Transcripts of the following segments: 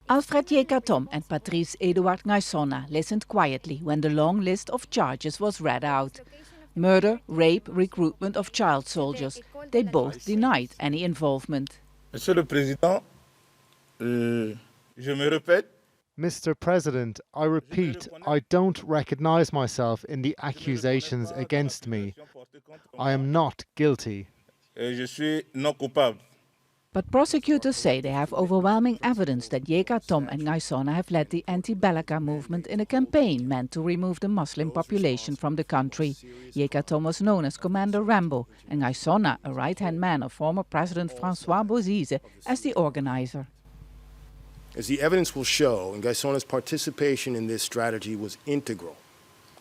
Alfred Yekatom and Patrice-Edouard Ngaissona listened quietly when the long list of charges was read out. Murder, rape, recruitment of child soldiers. They both denied any involvement. Monsieur le Président, je me répète. Mr. President, I repeat, I don't recognize myself in the accusations against me. I am not guilty. Je suis non coupable. But prosecutors say they have overwhelming evidence that Yekatom and Ngaissona have led the Anti-balaka movement in a campaign meant to remove the Muslim population from the country. Yekatom was known as Commander Rambo and Ngaissona, a right-hand man of former President François Bozize, as the organizer. As the evidence will show, Ngaissona's participation in this strategy was integral,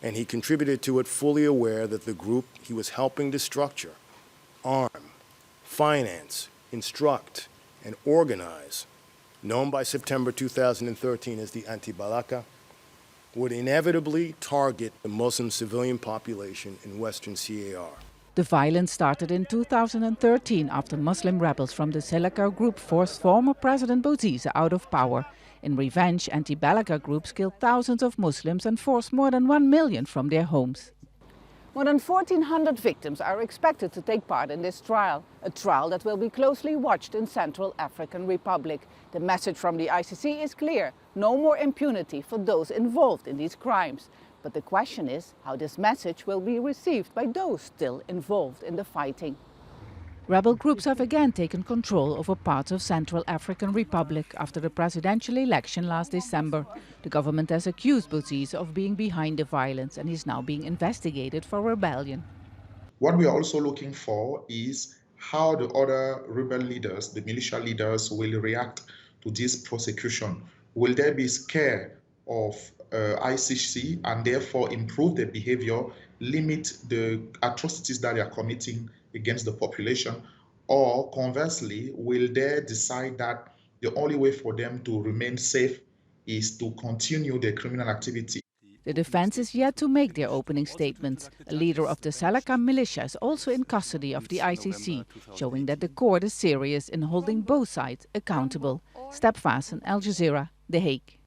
and he contributed to it fully aware that the group he was helping to structure, arm, finance, instruct, and organize, known by September 2013 as the Anti-balaka, would inevitably target the Muslim civilian population in Western CAR. The violence started in 2013 after Muslim rebels from the Seleka group forced former President Bozize out of power. In revenge, anti-balaka groups killed thousands of Muslims and forced more than 1 million from their homes. More than 1,400 victims are expected to take part in this trial, a trial that will be closely watched in Central African Republic. The message from the ICC is clear: no more impunity for those involved in these crimes. But the question is how this message will be received by those still involved in the fighting. Rebel groups have again taken control over parts of Central African Republic after the presidential election last December. The government has accused Bozize of being behind the violence and is now being investigated for rebellion. What we are also looking for is how the other rebel leaders, the militia leaders, will react to this prosecution. Will they be scared of ICC and therefore improve their behavior, limit the atrocities that they are committing against the population? Or conversely, will they decide that the only way for them to remain safe is to continue their criminal activity? The defense is yet to make their opening statements. A leader of the Seleka militia is also in custody of the ICC, showing that the court is serious in holding both sides accountable. Vaessen, Al Jazeera, The Hague.